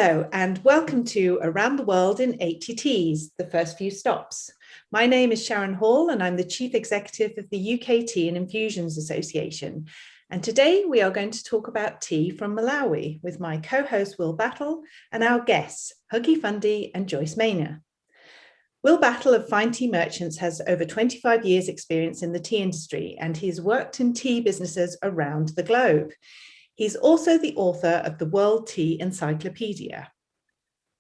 Hello and welcome to Around the World in 80 Teas, the first few stops. My name is Sharon Hall and I'm the Chief Executive of the UK Tea and Infusions Association. And today we are going to talk about tea from Malawi with my co-host Will Battle and our guests, Huggy Fundy and Joyce Maynor. Will Battle of Fine Tea Merchants has over 25 years experience in the tea industry and he's worked in tea businesses around the globe. He's also the author of the World Tea Encyclopedia.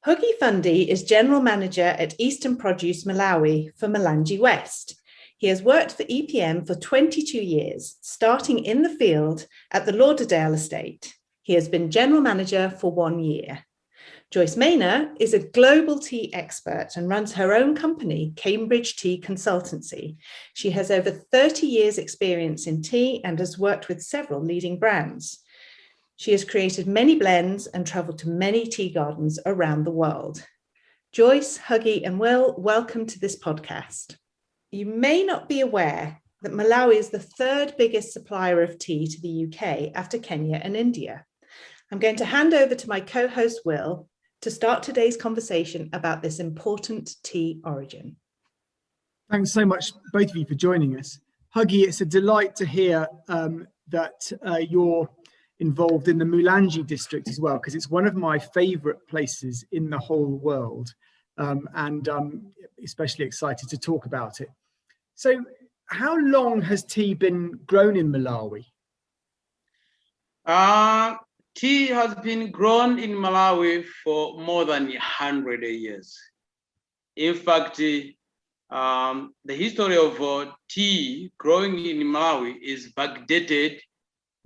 Huggy Fundy is General Manager at Eastern Produce Malawi for Mulanje West. He has worked for EPM for 22 years, starting in the field at the Lauderdale estate. He has been General Manager for 1 year. Joyce Maynor is a global tea expert and runs her own company, Cambridge Tea Consultancy. She has over 30 years experience in tea and has worked with several leading brands. She has created many blends and traveled to many tea gardens around the world. Joyce, Huggy, and Will, welcome to this podcast. You may not be aware that Malawi is the third biggest supplier of tea to the UK after Kenya and India. I'm going to hand over to my co-host, Will, to start today's conversation about this important tea origin. Thanks so much, both of you, for joining us. Huggy, it's a delight to hear that you're involved in the Mulanje district as well, because it's one of my favorite places in the whole world, and I'm especially excited to talk about it. So how long has tea been grown in Malawi? Tea has been grown in Malawi for more than 100 years. In fact, the history of tea growing in Malawi is backdated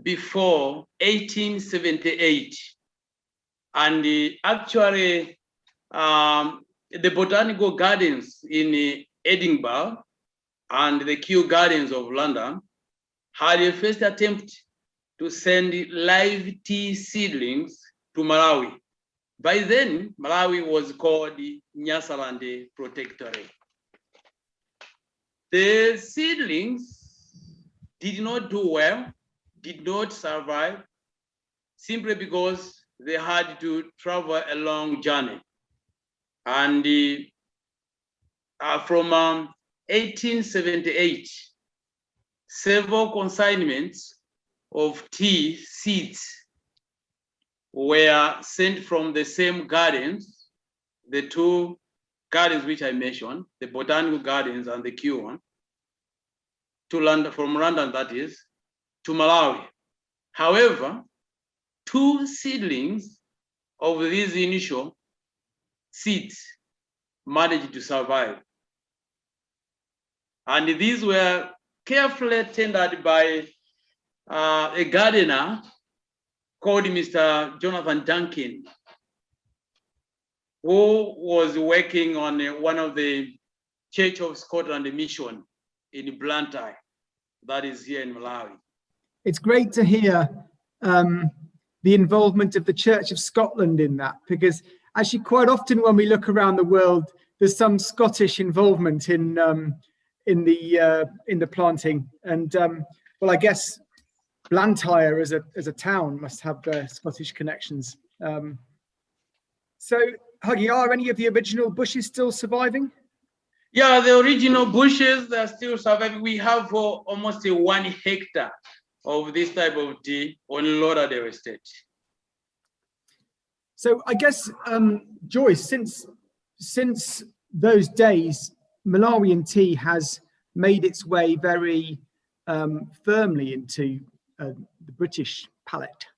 before 1878, and actually the botanical gardens in Edinburgh and the Kew Gardens of London had a first attempt to send live tea seedlings to Malawi. By then, Malawi was called the Nyasaland Protectorate. The seedlings did not do well, did not survive, simply because they had to travel a long journey. And from 1878, several consignments of tea seeds were sent from the same gardens, the two gardens which I mentioned, the Botanical Gardens and the Kew one, to London, from London that is, to Malawi. However, 2 seedlings of these initial seeds managed to survive. And these were carefully tended by a gardener called Mr. Jonathan Duncan, who was working on one of the Church of Scotland mission in Blantyre, that is here in Malawi. It's great to hear the involvement of the Church of Scotland in that, because actually quite often when we look around the world, there's some Scottish involvement in the planting. And well, I guess Blantyre as a town must have Scottish connections. So, Huggy, are any of the original bushes still surviving? Yeah, the original bushes, they're still surviving. We have almost 1 hectare of this type of tea on Lauderdale estate. So I guess, Joyce, since those days, Malawian tea has made its way very firmly into the British palate.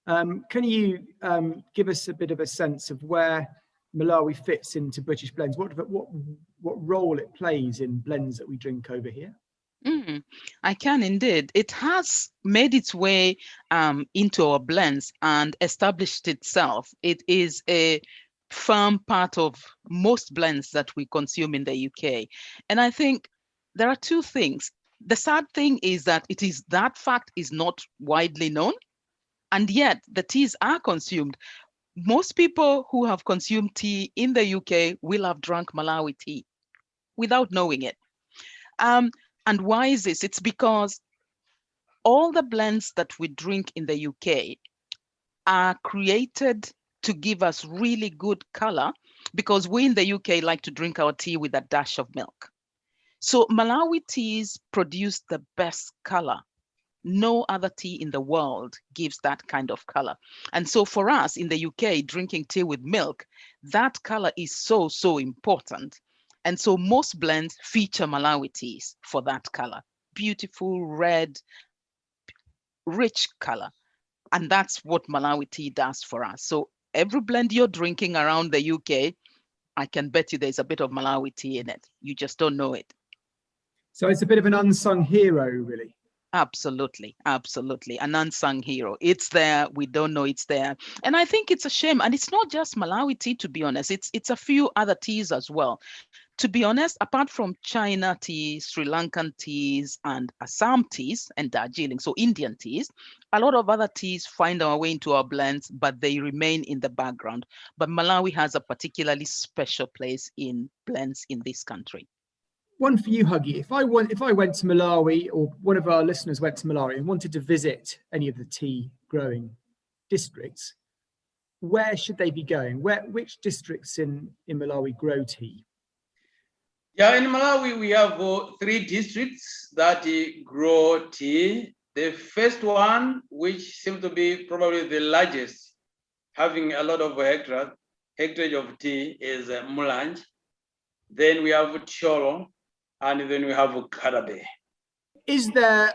Can you give us a bit of a sense of where Malawi fits into British blends? What role it plays in blends that we drink over here? I can indeed. It has made its way into our blends and established itself. It is a firm part of most blends that we consume in the UK. And I think there are 2 things. The sad thing is that that fact is not widely known, and yet the teas are consumed. Most people who have consumed tea in the UK will have drunk Malawi tea without knowing it. And why is this? It's because all the blends that we drink in the UK are created to give us really good color, because we in the UK like to drink our tea with a dash of milk. So Malawi teas produce the best color. No other tea in the world gives that kind of color. And so for us in the UK, drinking tea with milk, that color is so, so important. And so most blends feature Malawi teas for that color. Beautiful, red, rich color. And that's what Malawi tea does for us. So every blend you're drinking around the UK, I can bet you there's a bit of Malawi tea in it. You just don't know it. So it's a bit of an unsung hero, really. Absolutely, absolutely. An unsung hero. It's there. We don't know it's there. And I think it's a shame. And it's not just Malawi tea, to be honest. It's a few other teas as well. To be honest, apart from China teas, Sri Lankan teas, and Assam teas, and Darjeeling, so Indian teas, a lot of other teas find our way into our blends, but they remain in the background. But Malawi has a particularly special place in blends in this country. One for you, Huggy. If I went to Malawi, or one of our listeners went to Malawi and wanted to visit any of the tea growing districts, where should they be going? Which districts in Malawi grow tea? Yeah, in Malawi, we have 3 districts that grow tea. The first one, which seems to be probably the largest, having a lot of hectare of tea, is Mulanje. Then we have Thyolo, and then we have Guava. Is there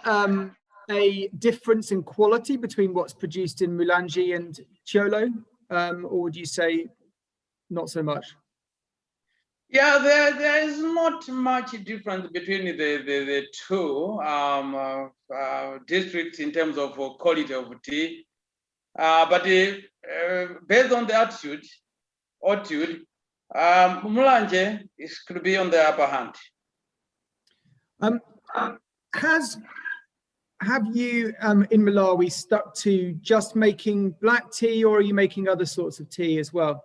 a difference in quality between what's produced in Mulanje and Thyolo, or would you say not so much? Yeah, there is not much difference between the two districts in terms of quality of tea, but based on the altitude, Mulanje could be on the upper hand. Have you in Malawi stuck to just making black tea, or are you making other sorts of tea as well?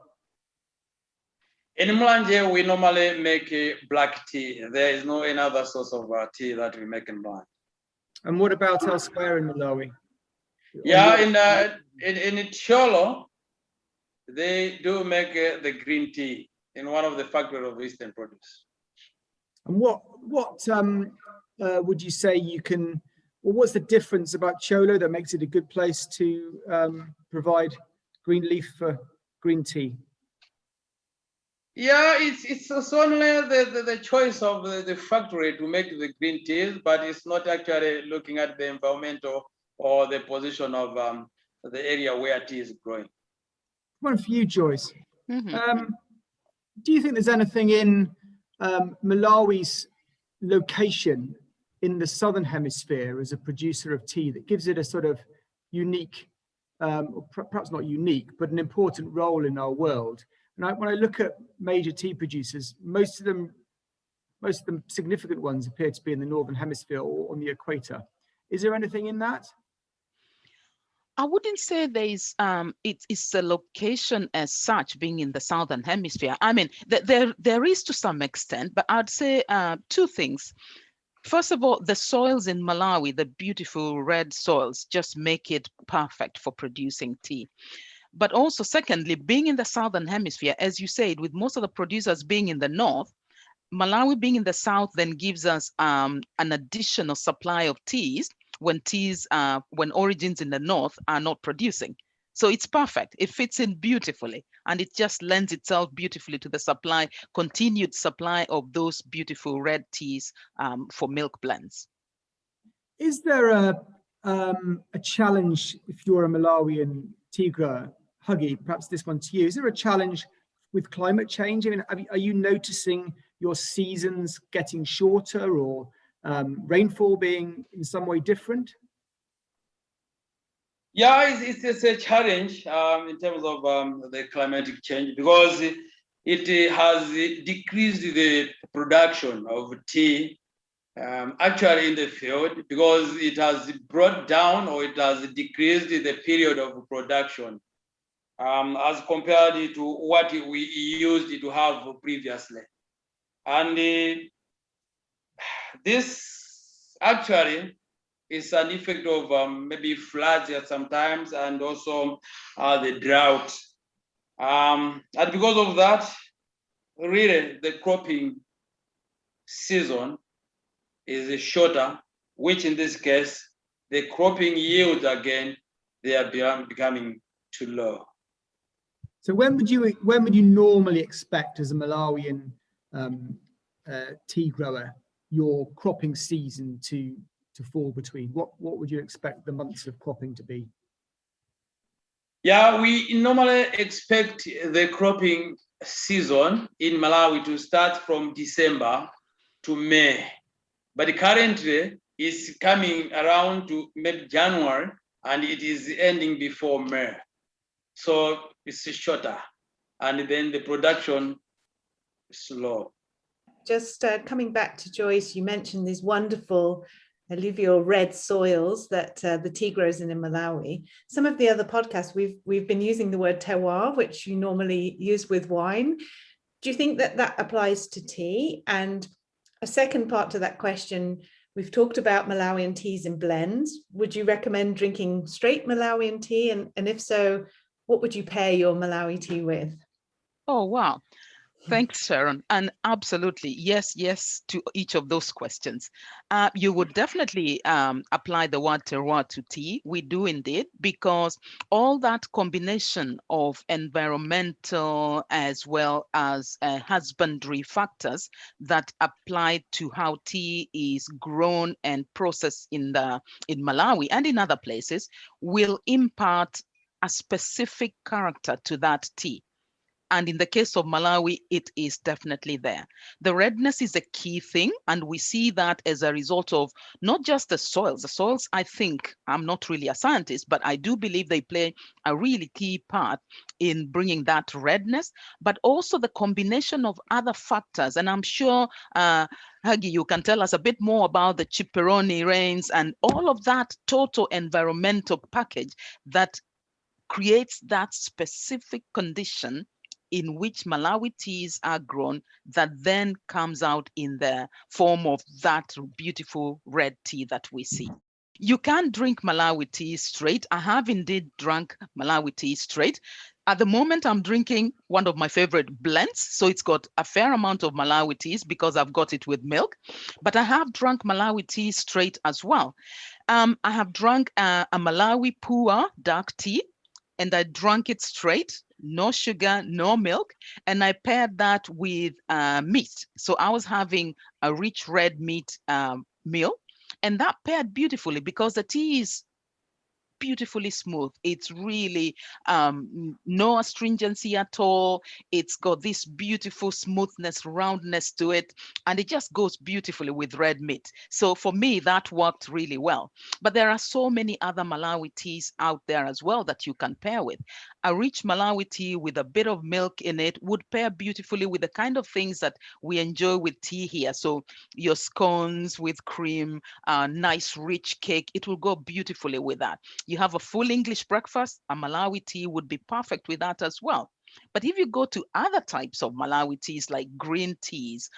In Mulanje, we normally make black tea. There is no any other source of tea that we make in Mulanje. And what about elsewhere in Malawi? Yeah, in Thyolo, they do make the green tea in one of the factories of Eastern Produce. And what would you say you can? Well, what's the difference about Thyolo that makes it a good place to provide green leaf for green tea? Yeah, it's only the choice of the factory to make the green teas, but it's not actually looking at the environmental or the position of the area where tea is growing. One for you, Joyce. Mm-hmm. Do you think there's anything in Malawi's location in the southern hemisphere as a producer of tea that gives it a sort of unique, or perhaps not unique, but an important role in our world? And when I look at major tea producers, most of them significant ones appear to be in the northern hemisphere or on the equator. Is there anything in that? I wouldn't say there is it's a location as such being in the southern hemisphere. I mean, there is to some extent, but I'd say 2 things. First of all, the soils in Malawi, the beautiful red soils, just make it perfect for producing tea. But also, secondly, being in the southern hemisphere, as you said, with most of the producers being in the north, Malawi being in the south then gives us an additional supply of teas when origins in the north are not producing. So it's perfect. It fits in beautifully, and it just lends itself beautifully to the continued supply of those beautiful red teas for milk blends. Is there a challenge if you're a Malawian tea grower? Huggy, perhaps this one to you. Is there a challenge with climate change? I mean, are you noticing your seasons getting shorter, or rainfall being in some way different? Yeah, it's a challenge in terms of the climatic change, because it has decreased the production of tea actually in the field, because it has brought down, or it has decreased the period of production as compared to what we used to have previously. And this actually is an effect of maybe floods at sometimes, and also the drought. And because of that, really the cropping season is shorter, which in this case, the cropping yields again, they are becoming too low. So when would you normally expect as a Malawian tea grower your cropping season to fall between? What would you expect the months of cropping to be? Yeah, we normally expect the cropping season in Malawi to start from December to May, but currently it's coming around to maybe January and it is ending before May. So it's shorter, and then the production is slow. Just coming back to Joyce, you mentioned these wonderful alluvial red soils that the tea grows in Malawi. Some of the other podcasts we've been using the word terroir, which you normally use with wine. Do you think that that applies to tea? And a second part to that question, we've talked about Malawian teas and blends. Would you recommend drinking straight Malawian tea? And if so, what would you pair your Malawi tea with? Oh, wow. Thanks, Sharon. And absolutely, yes to each of those questions. You would definitely apply the word terroir to tea. We do indeed, because all that combination of environmental as well as husbandry factors that apply to how tea is grown and processed in Malawi and in other places will impart a specific character to that tea. And in the case of Malawi, it is definitely there. The redness is a key thing, and we see that as a result of not just the soils. The soils, I think, I'm not really a scientist, but I do believe they play a really key part in bringing that redness, but also the combination of other factors. And I'm sure, Hagi, you can tell us a bit more about the Ciperoni rains and all of that total environmental package that creates that specific condition in which Malawi teas are grown that then comes out in the form of that beautiful red tea that we see. You can drink Malawi tea straight. I have indeed drunk Malawi tea straight. At the moment, I'm drinking one of my favorite blends. So it's got a fair amount of Malawi teas because I've got it with milk. But I have drunk Malawi tea straight as well. I have drunk a Malawi Pua dark tea, and I drank it straight, no sugar, no milk, and I paired that with meat. So I was having a rich red meat meal, and that paired beautifully because the tea is beautifully smooth. It's really no astringency at all. It's got this beautiful smoothness, roundness to it, and it just goes beautifully with red meat. So for me, that worked really well. But there are so many other Malawi teas out there as well that you can pair with. A rich Malawi tea with a bit of milk in it would pair beautifully with the kind of things that we enjoy with tea here. So your scones with cream, nice rich cake, it will go beautifully with that. You have a full English breakfast, a Malawi tea would be perfect with that as well. But if you go to other types of Malawi teas like green teas,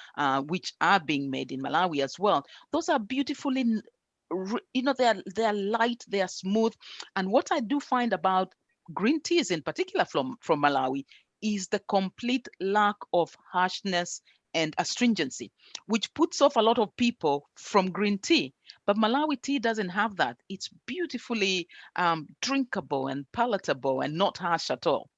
which are being made in Malawi as well, those are beautifully, they're light, they're smooth. And what I do find about green teas in particular from Malawi is the complete lack of harshness and astringency, which puts off a lot of people from green tea. But Malawi tea doesn't have that. It's beautifully drinkable and palatable and not harsh at all.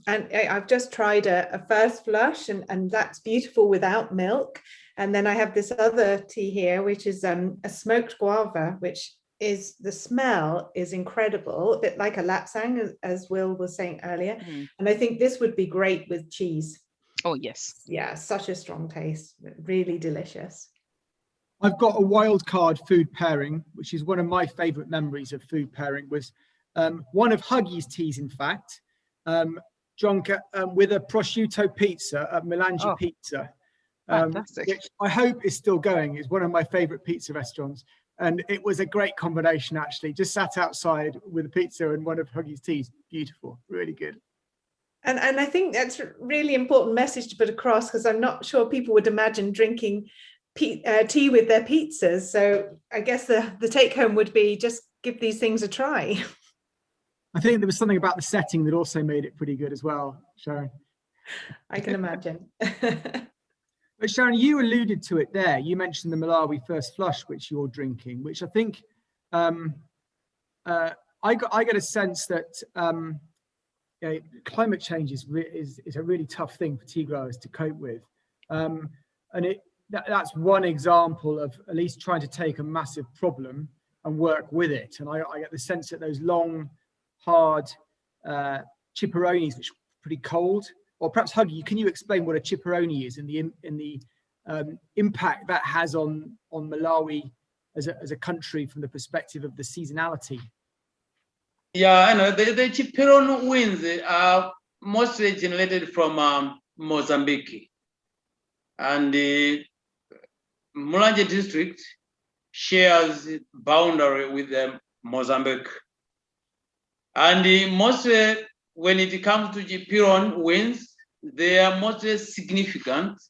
And I've just tried a first flush, and that's beautiful without milk. And then I have this other tea here, which is a smoked guava, which is, the smell is incredible, a bit like a lapsang, as Will was saying earlier. And I think this would be great with cheese. Oh, yes. Yeah, such a strong taste, really delicious. I've got a wild card food pairing, which is one of my favorite memories of food pairing, was one of Huggy's teas, in fact, drunk with a prosciutto pizza at Mulanje Pizza, which I hope is still going. It's one of my favorite pizza restaurants. And it was a great combination, actually. Just sat outside with a pizza and one of Huggy's teas. Beautiful, really good. And I think that's a really important message to put across, because I'm not sure people would imagine drinking tea with their pizzas. So I guess the take home would be just give these things a try. I think there was something about the setting that also made it pretty good as well, Sharon. I can imagine. But Sharon, you alluded to it there. You mentioned the Malawi First Flush, which you're drinking, which I think I got a sense that climate change is a really tough thing for tea growers to cope with, and that's one example of at least trying to take a massive problem and work with it. And I get the sense that those long, hard chipperonis, which are pretty cold, or perhaps Huggy, can you explain what a chipperoni is and the impact that has on Malawi as a country from the perspective of the seasonality? Yeah, I know the chipperon winds are mostly generated from Mozambique, and the Mulanje district shares boundary with Mozambique. And mostly when it comes to chipperon winds, they are mostly significant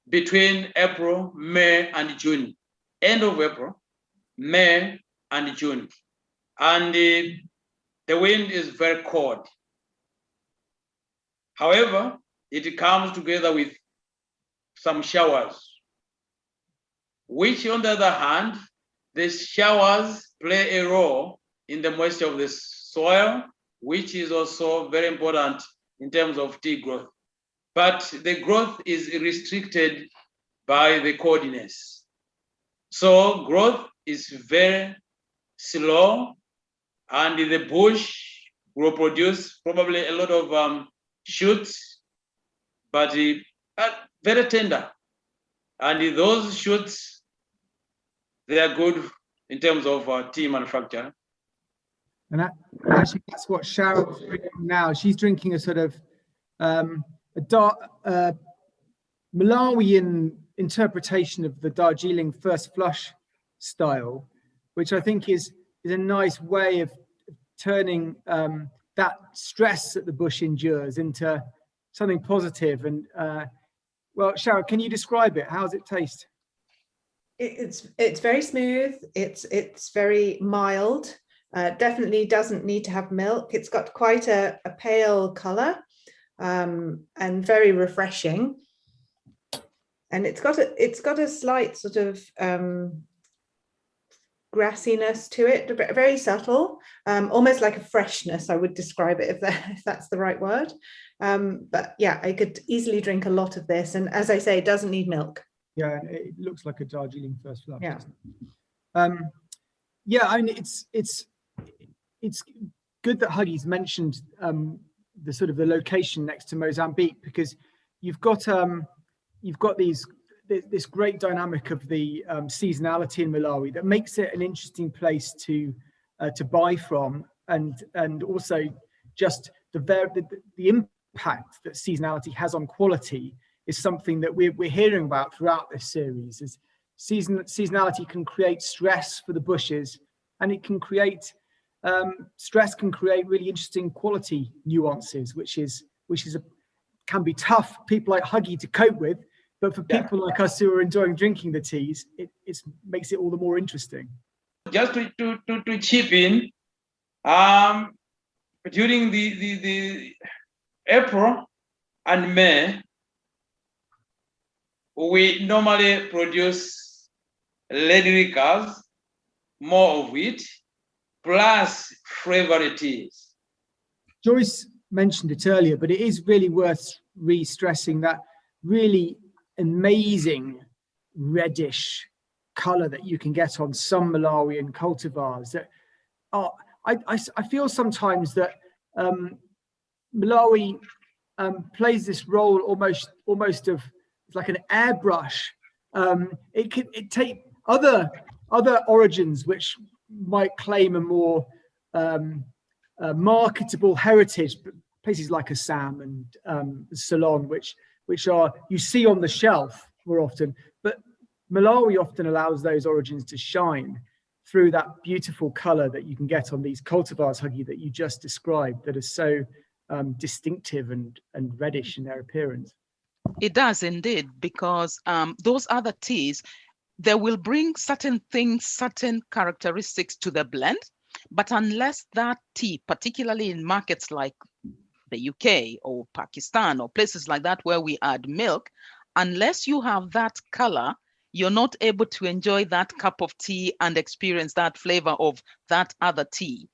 between April, May, and June. End of April, May, and June. And the wind is very cold. However, it comes together with some showers, which on the other hand, the showers play a role in the moisture of the soil, which is also very important in terms of tea growth. But the growth is restricted by the coldness. So growth is very slow, and the bush will produce probably a lot of shoots, but very tender. And those shoots, they are good in terms of tea manufacture. And actually, that's what Sharon's drinking now. She's drinking a sort of a dark Malawian interpretation of the Darjeeling First Flush style, which I think is a nice way of turning that stress that the bush endures into something positive. And well, Sharon, can you describe it? How does it taste? It's very smooth. It's very mild. Definitely doesn't need to have milk. It's got quite a pale color, and very refreshing. And it's got a slight sort of grassiness to it, very subtle, almost like a freshness, I would describe it, if that's the right word. But yeah, I could easily drink a lot of this. And as I say, it doesn't need milk. Yeah, it looks like a Darjeeling First Flush. Yeah. Yeah, I mean, it's good that Huggy's mentioned the sort of the location next to Mozambique, because you've got this great dynamic of the seasonality in Malawi that makes it an interesting place to buy from, and also just the impact that seasonality has on quality is something that we're hearing about throughout this series. Is seasonality can create stress for the bushes, and it can create stress can create really interesting quality nuances, which can be tough for people like Huggy to cope with. But for people like us who are enjoying drinking the teas, it makes it all the more interesting. Just to chip in, during the April and May, we normally produce red liquors, more of it, plus flavored teas. Joyce mentioned it earlier, but it is really worth re-stressing that really amazing reddish color that you can get on some Malawian cultivars. That I feel sometimes that Malawi plays this role almost of like an airbrush. It take other origins which might claim a more marketable heritage, places like Assam and Ceylon, which are you see on the shelf more often, but Malawi often allows those origins to shine through that beautiful color that you can get on these cultivars, Huggy, that you just described, that are so distinctive and reddish in their appearance. It does indeed, because those other teas, they will bring certain things, certain characteristics to the blend, But unless that tea, particularly in markets like the UK or Pakistan or places like that where we add milk, unless you have that color, you're not able to enjoy that cup of tea and experience that flavor of that other tea.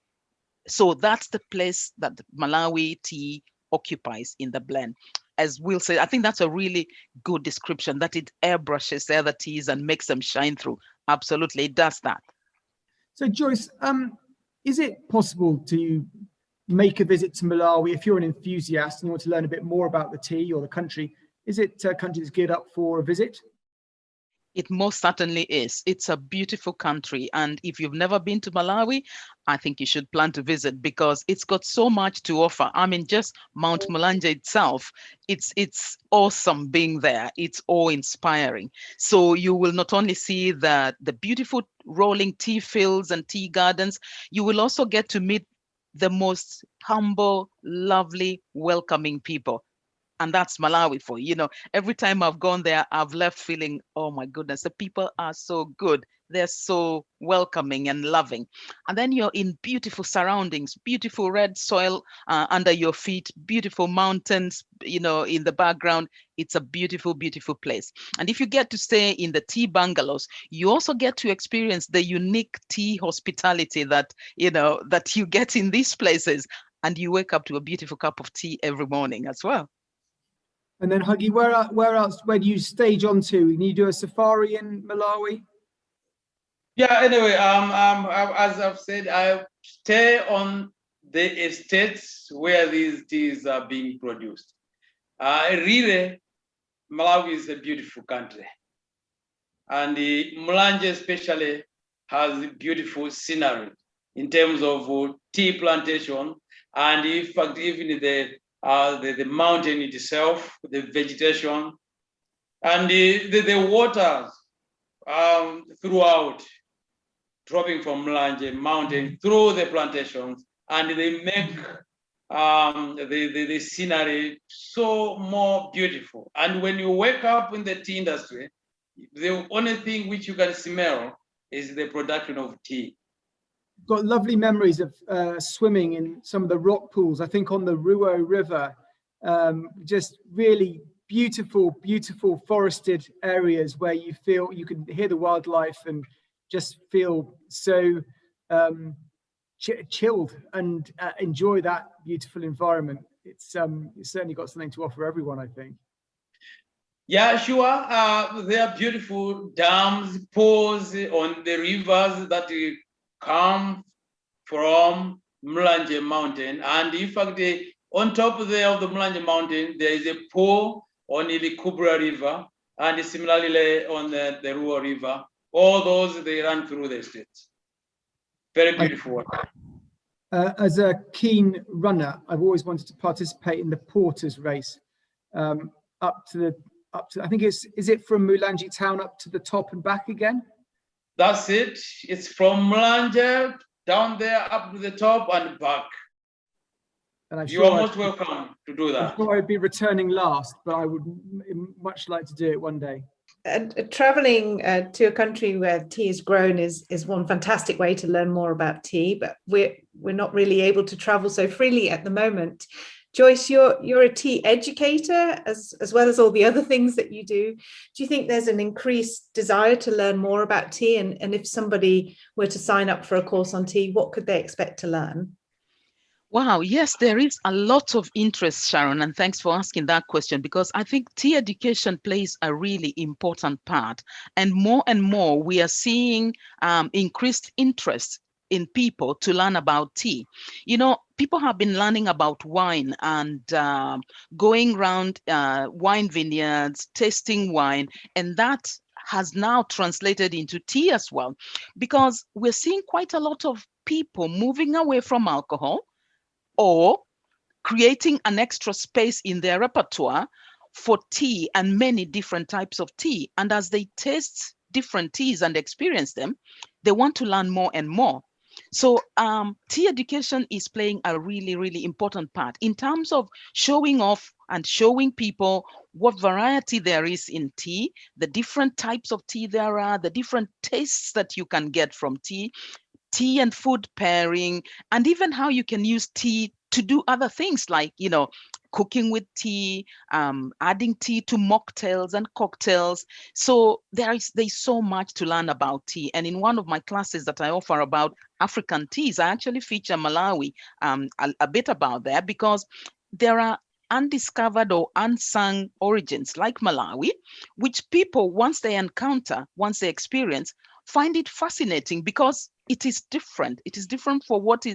So that's the place that the Malawi tea occupies in the blend. As Will said, I think that's a really good description, that it airbrushes the other teas and makes them shine through. Absolutely, it does that. So Joyce, is it possible to make a visit to Malawi if you're an enthusiast and you want to learn a bit more about the tea or the country? Is it a country that's geared up for a visit? It most certainly is. It's a beautiful country. And if you've never been to Malawi, I think you should plan to visit because it's got so much to offer. I mean, just Mount Mulanje itself, it's awesome being there. It's awe-inspiring. So you will not only see the beautiful rolling tea fields and tea gardens, you will also get to meet the most humble, lovely, welcoming people. And that's Malawi for you. You know, every time I've gone there, I've left feeling, oh my goodness, the people are so good. They're so welcoming and loving. And then you're in beautiful surroundings, beautiful red soil under your feet, beautiful mountains, you know, in the background. It's a beautiful, beautiful place. And if you get to stay in the tea bungalows, you also get to experience the unique tea hospitality that, you know, that you get in these places. And you wake up to a beautiful cup of tea every morning as well. And then Huggy, where else, where do you stage onto? Can you do a safari in Malawi? Yeah, anyway, as I've said, I stay on the estates where these teas are being produced. Really, Malawi is a beautiful country. And the Mulanje especially has beautiful scenery in terms of tea plantation. And in fact, even the mountain itself, the vegetation, and the waters throughout, dropping from Mulanje mountain through the plantations, and they make the scenery so more beautiful. And when you wake up in the tea industry, the only thing which you can smell is the production of tea. Got lovely memories of swimming in some of the rock pools, I think on the Ruo River. Just really beautiful, beautiful forested areas where you feel you can hear the wildlife and just feel so chilled and enjoy that beautiful environment. It's certainly got something to offer everyone, I think. Yeah, sure. There are beautiful dams, pools on the rivers that come from Mulanje Mountain. And in fact, on top there of the Mulanje Mountain, there is a pool on the Kubra River, and similarly on the Ruo River. All those, they run through the states. Very beautiful water. As a keen runner, I've always wanted to participate in the Porter's race. Up to I think is it from Mulanje town up to the top and back again? That's it. It's from Mulanje down there up to the top and back. And you are most welcome to do that. I'm sure I'd be returning last, but I would much like to do it one day. Traveling to a country where tea is grown is one fantastic way to learn more about tea, but we're not really able to travel so freely at the moment. Joyce, you're a tea educator as well as all the other things that you do. Do you think there's an increased desire to learn more about tea? And if somebody were to sign up for a course on tea, what could they expect to learn? Wow, yes, there is a lot of interest, Sharon, and thanks for asking that question, because I think tea education plays a really important part. And more, we are seeing increased interest in people to learn about tea. You know, people have been learning about wine and going around wine vineyards, tasting wine, and that has now translated into tea as well, because we're seeing quite a lot of people moving away from alcohol or creating an extra space in their repertoire for tea and many different types of tea. And as they taste different teas and experience them, they want to learn more and more. So tea education is playing a really, really important part in terms of showing off and showing people what variety there is in tea, the different types of tea there are, the different tastes that you can get from tea, tea and food pairing, and even how you can use tea to do other things like, cooking with tea, adding tea to mocktails and cocktails. So there's so much to learn about tea. And in one of my classes that I offer about African teas, I actually feature Malawi a bit about that, because there are undiscovered or unsung origins like Malawi, which people, once they experience, find it fascinating because it is different. It is different from what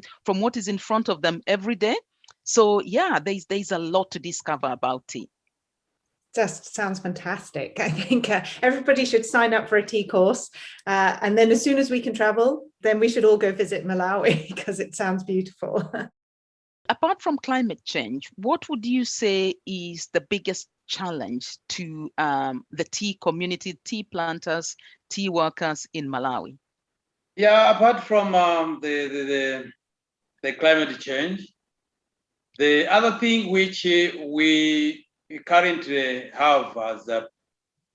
is in front of them every day. So yeah, there's a lot to discover about tea. Just sounds fantastic. I think everybody should sign up for a tea course. And then as soon as we can travel, then we should all go visit Malawi because it sounds beautiful. Apart from climate change, what would you say is the biggest challenge to the tea community, tea planters, tea workers in Malawi? Yeah, apart from the climate change, the other thing which we currently have as a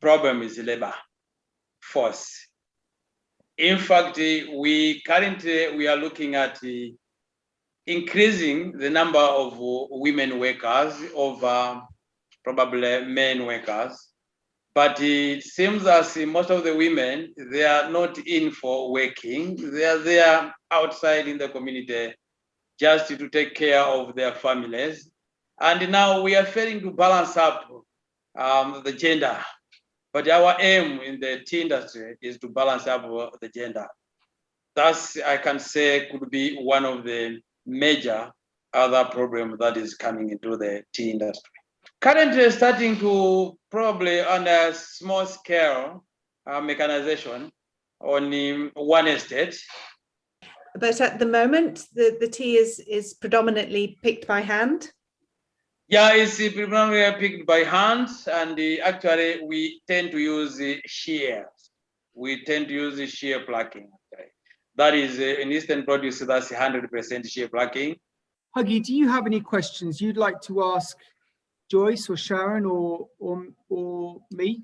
problem is labor force. In fact, we are looking at increasing the number of women workers over probably men workers. But it seems as most of the women, they are not in for working. They are there outside in the community just to take care of their families. And now we are failing to balance up the gender. But our aim in the tea industry is to balance up the gender. That's, I can say, could be one of the major other problems that is coming into the tea industry. Currently starting to probably on a small scale mechanization on one estate. But at the moment, the tea is predominantly picked by hand? Yeah, it's predominantly picked by hand, and actually we tend to use shears. We tend to use shear plucking. Okay. That is in Eastern produce, that's 100% shear plucking. Huggy, do you have any questions you'd like to ask Joyce or Sharon or me?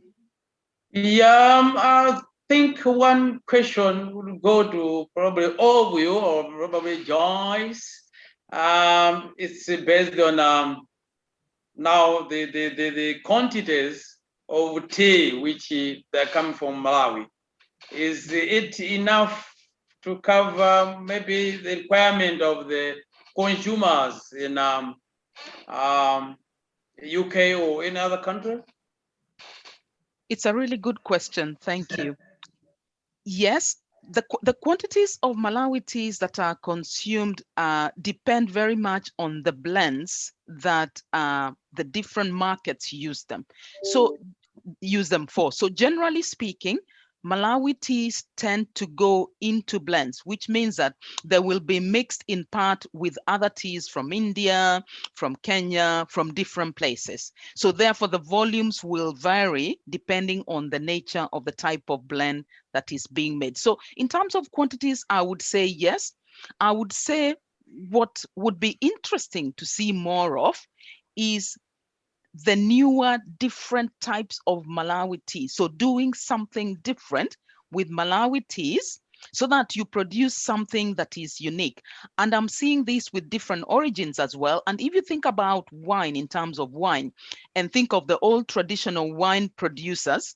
Yeah, I think one question would go to probably all of you or probably Joyce. It's based on now the quantities of tea which they're coming from Malawi. Is it enough to cover maybe the requirement of the consumers in UK or any other country? It's a really good question. Thank you. Yes, the quantities of Malawi teas that are consumed depend very much on the blends that the different markets use them for. So generally speaking, Malawi teas tend to go into blends, which means that they will be mixed in part with other teas from India, from Kenya, from different places. So therefore, the volumes will vary depending on the nature of the type of blend that is being made. So in terms of quantities, I would say yes. I would say what would be interesting to see more of is the newer, different types of Malawi tea. So doing something different with Malawi teas so that you produce something that is unique. And I'm seeing this with different origins as well. And if you think about wine in terms of wine and think of the old traditional wine producers,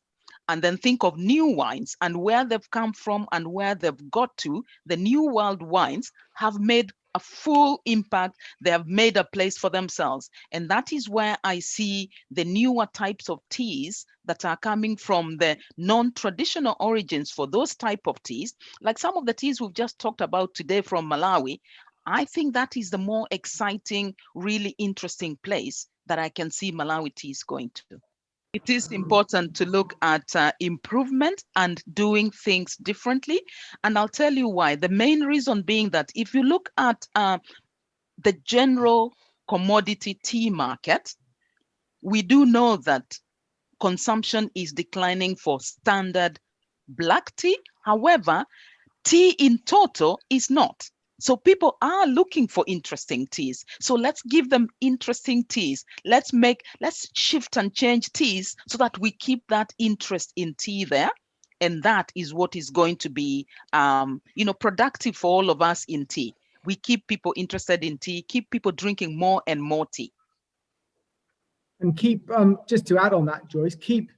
and then think of new wines and where they've come from and where they've got to, the new world wines have made a full impact. They have made a place for themselves. And that is where I see the newer types of teas that are coming from the non-traditional origins for those type of teas, like some of the teas we've just talked about today from Malawi. I think that is the more exciting, really interesting place that I can see Malawi teas going to. It is important to look at improvement and doing things differently. And I'll tell you why. The main reason being that if you look at the general commodity tea market, we do know that consumption is declining for standard black tea. However, tea in total is not. So people are looking for interesting teas. So let's give them interesting teas. Let's shift and change teas so that we keep that interest in tea there. And that is what is going to be, productive for all of us in tea. We keep people interested in tea, keep people drinking more and more tea. And keep, just to add on that, Joyce, keep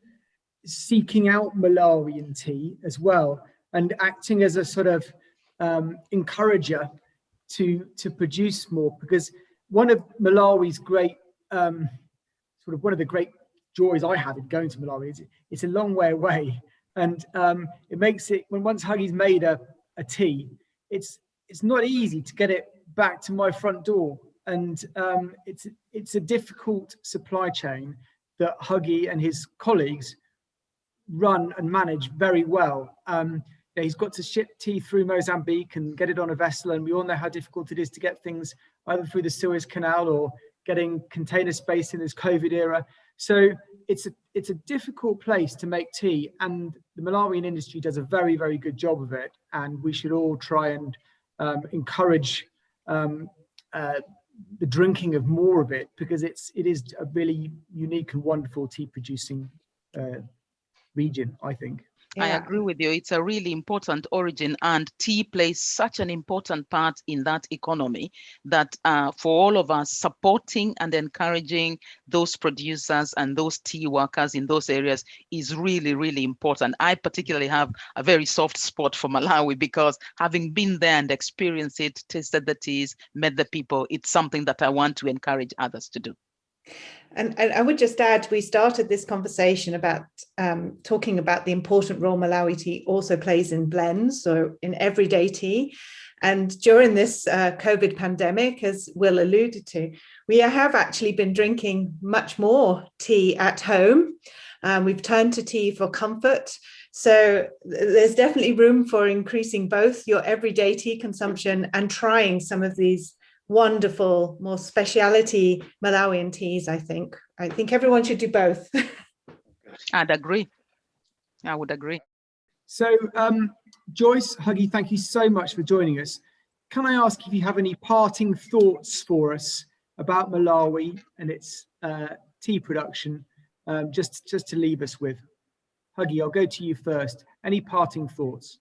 seeking out Malawian tea as well, and acting as a sort of encourager to produce more, because one of Malawi's great, one of the great joys I have in going to Malawi is it's a long way away, and it makes it, when once Huggy's made a tea, it's not easy to get it back to my front door, and it's a difficult supply chain that Huggy and his colleagues run and manage very well. He's got to ship tea through Mozambique and get it on a vessel, and we all know how difficult it is to get things either through the Suez Canal or getting container space in this COVID era. So it's a difficult place to make tea, and the Malawian industry does a very, very good job of it, and we should all try and encourage the drinking of more of it, because it is a really unique and wonderful tea producing region, I think. I agree with you. It's a really important origin, and tea plays such an important part in that economy that for all of us, supporting and encouraging those producers and those tea workers in those areas is really, really important. I particularly have a very soft spot for Malawi because having been there and experienced it, tasted the teas, met the people, it's something that I want to encourage others to do. And I would just add, we started this conversation about talking about the important role Malawi tea also plays in blends, so in everyday tea. And during this COVID pandemic, as Will alluded to, we have actually been drinking much more tea at home. We've turned to tea for comfort. So there's definitely room for increasing both your everyday tea consumption and trying some of these wonderful, more speciality Malawian teas. I think everyone should do both. I'd agree. I would agree. So Joyce, Huggy, thank you so much for joining us. Can I ask if you have any parting thoughts for us about Malawi and its tea production, just to leave us with? Huggy, I'll go to you first. Any parting thoughts?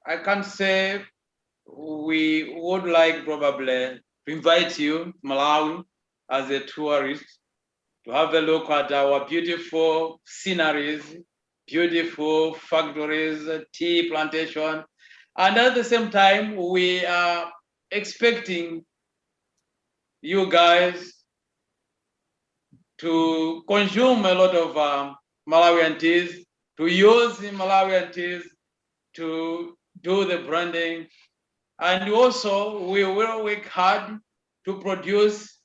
I can say we would like probably to invite you to Malawi as a tourist to have a look at our beautiful sceneries, beautiful factories, tea plantation. And at the same time, we are expecting you guys to consume a lot of Malawian teas, to use Malawian teas, to do the branding. And also, we will work hard to produce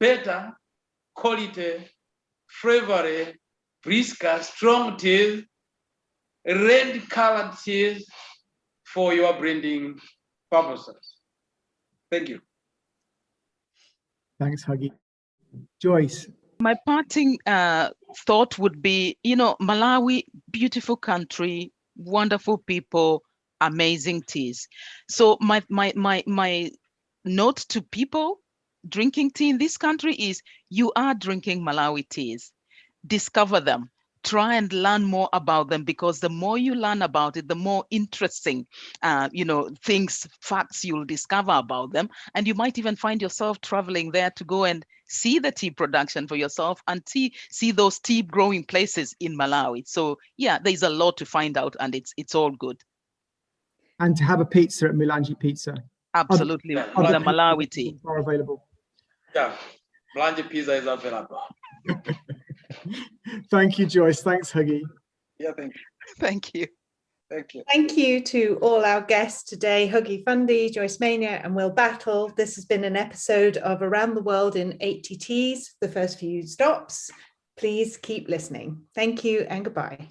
better quality, flavory, brisker, strong teas, red-colored teas for your branding purposes. Thank you. Thanks, Huggy. Joyce. My parting thought would be, Malawi, beautiful country, wonderful people, amazing teas. So my note to people drinking tea in this country is, you are drinking Malawi teas. Discover them. Try and learn more about them, because the more you learn about it, the more interesting, facts you'll discover about them. And you might even find yourself traveling there to go and see the tea production for yourself and see those tea growing places in Malawi. So yeah, there's a lot to find out, and it's all good. And to have a pizza at Mulanje Pizza. Absolutely, with the Malawi tea. Are available. Yeah, Mulanje pizza is available. Thank you, Joyce. Thanks, Huggy. Yeah, thank you. Thank you. Thank you. Thank you to all our guests today, Huggy Fundy, Joyce Mania, and Will Battle. This has been an episode of Around the World in 80 Teas, the first few stops. Please keep listening. Thank you and goodbye.